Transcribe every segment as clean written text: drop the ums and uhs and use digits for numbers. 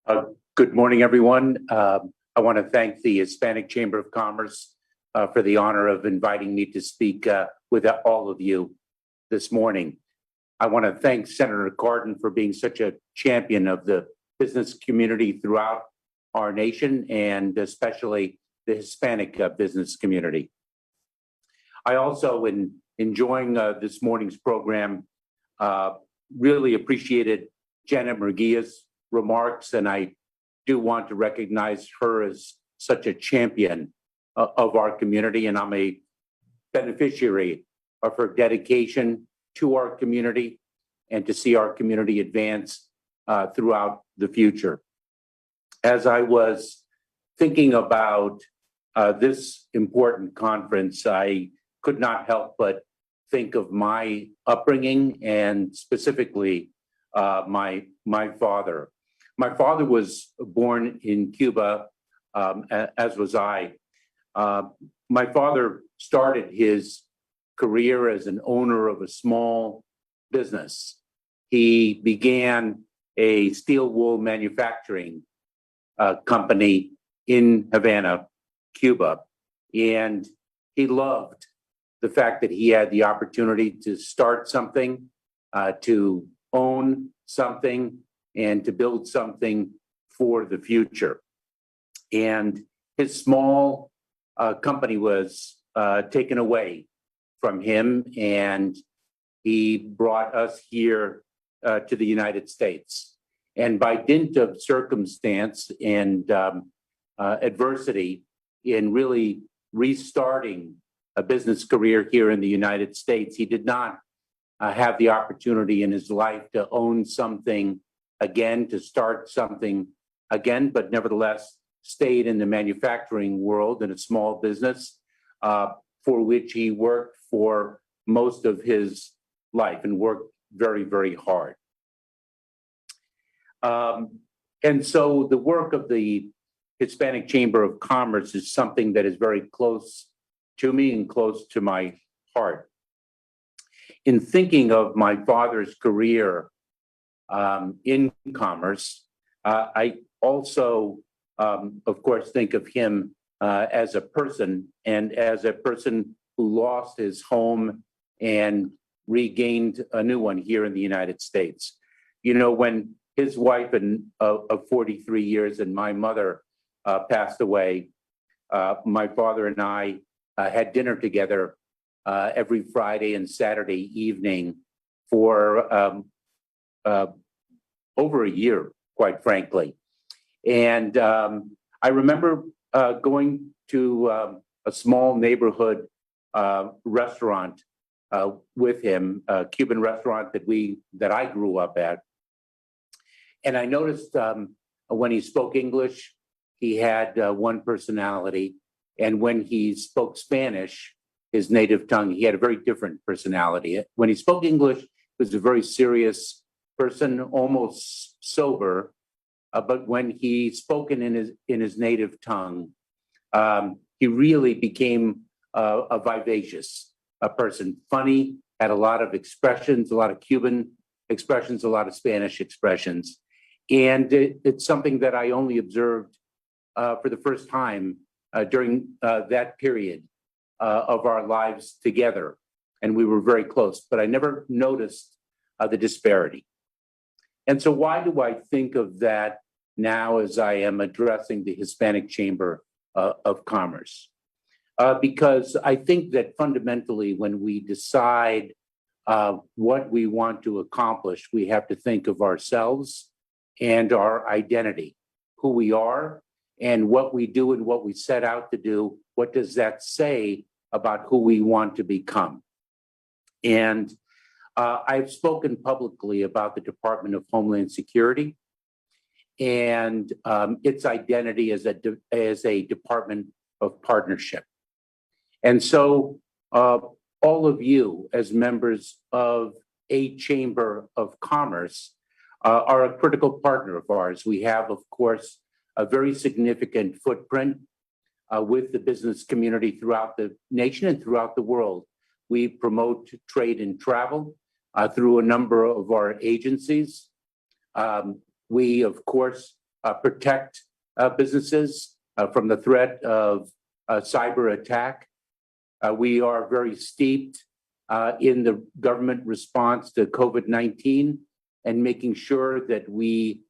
Uh, Good morning, everyone. I want to thank the Hispanic Chamber of Commerce for the honor of inviting me to speak with all of you this morning. I want to thank Senator Cardin for being such a champion of the business community throughout our nation, and especially the Hispanic business community. I also, in enjoying this morning's program, really appreciated Janet Murguia's remarks, and I do want to recognize her as such a champion of our community, and I'm a beneficiary of her dedication to our community and to see our community advance throughout the future. As I was thinking about this important conference, I could not help but think of my upbringing and specifically my father. My father was born in Cuba, as was I. My father started his career as an owner of a small business. He began a steel wool manufacturing company in Havana, Cuba, and he loved the fact that he had the opportunity to start something, to own something, and to build something for the future. And his small company was taken away from him, and he brought us here to the United States. And by dint of circumstance and adversity in really restarting a business career here in the United States, he did not have the opportunity in his life to own something again, to start something again, but nevertheless stayed in the manufacturing world in a small business for which he worked for most of his life and worked very, very hard. And so the work of the Hispanic Chamber of Commerce is something that is very close to me and close to my heart. In thinking of my father's career in commerce, I also, of course, think of him as a person and as a person who lost his home and regained a new one here in the United States. You know, when his wife of 43 years and my mother passed away, my father and I had dinner together every Friday and Saturday evening for over a year, quite frankly. And I remember going to a small neighborhood restaurant with him, a Cuban restaurant that I grew up at. And I noticed when he spoke English, he had one personality. And when he spoke Spanish, his native tongue, he had a very different personality. When he spoke English, he was a very serious person, almost sober. But when he spoke in his native tongue, he really became a vivacious person, funny, had a lot of expressions, a lot of Cuban expressions, a lot of Spanish expressions. And it's something that I only observed for the first time during that period of our lives together. And we were very close, but I never noticed the disparity. And so why do I think of that now as I am addressing the Hispanic Chamber of Commerce? Because I think that fundamentally when we decide what we want to accomplish, we have to think of ourselves and our identity, who we are and what we do and what we set out to do. What does that say about who we want to become? And I've spoken publicly about the Department of Homeland Security and its identity as a department of partnership. And so all of you as members of a Chamber of Commerce are a critical partner of ours. We have, of course, a very significant footprint with the business community throughout the nation and throughout the world. We promote trade and travel through a number of our agencies. We, of course, protect businesses from the threat of cyber attack. We are very steeped in the government response to COVID-19 and making sure that we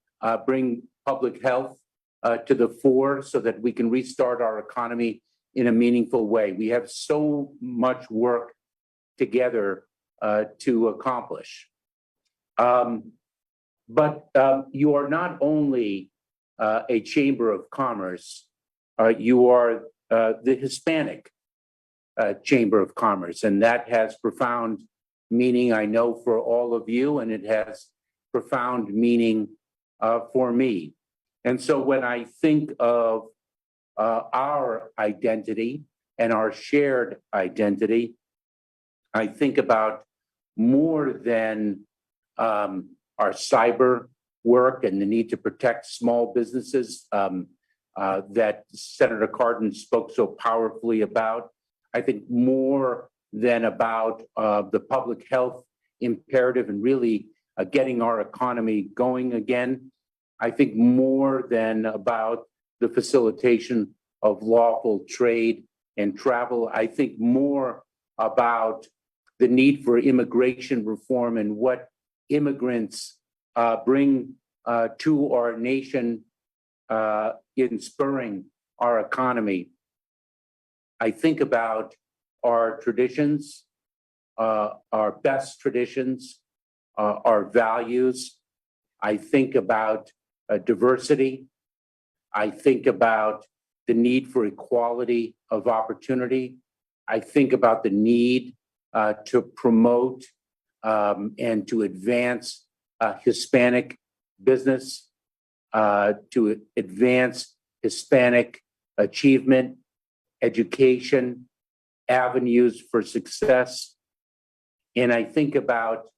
bring public health to the fore so that we can restart our economy in a meaningful way. We have so much work together to accomplish. But you are not only a Chamber of Commerce, you are the Hispanic Chamber of Commerce, and that has profound meaning, I know, for all of you, and it has profound meaning for me. And so when I think of our identity and our shared identity, I think about more than our cyber work and the need to protect small businesses that Senator Cardin spoke so powerfully about. I think more than about the public health imperative and really getting our economy going again. I think more than about the facilitation of lawful trade and travel. I think more about the need for immigration reform and what immigrants bring to our nation in spurring our economy. I think about our traditions, our best traditions, our values. I think about diversity. I think about the need for equality of opportunity. I think about the need to promote and to advance Hispanic business, to advance Hispanic achievement, education, avenues for success. And I think about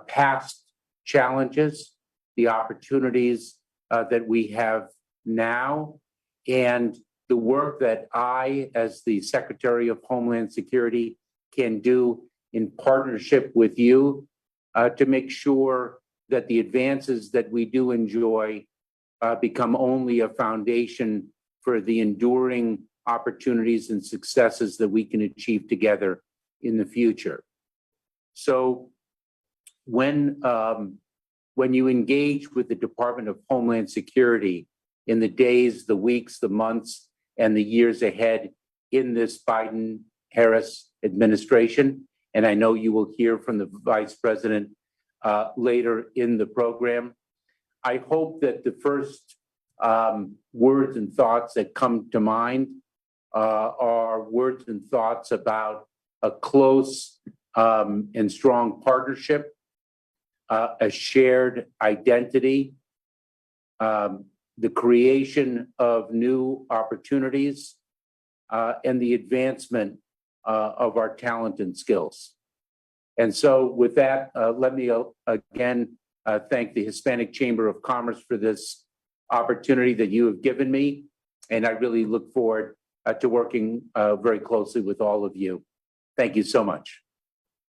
past challenges, the opportunities that we have now, and the work that I, as the Secretary of Homeland Security, can do in partnership with you to make sure that the advances that we do enjoy become only a foundation for the enduring opportunities and successes that we can achieve together in the future. So when you engage with the Department of Homeland Security in the days, the weeks, the months, and the years ahead in this Biden-Harris administration, and I know you will hear from the Vice President later in the program, I hope that the first words and thoughts that come to mind are words and thoughts about a close and strong partnership, a shared identity, the creation of new opportunities, and the advancement of our talent and skills. And so with that, let me again thank the Hispanic Chamber of Commerce for this opportunity that you have given me. And I really look forward to working very closely with all of you. Thank you so much.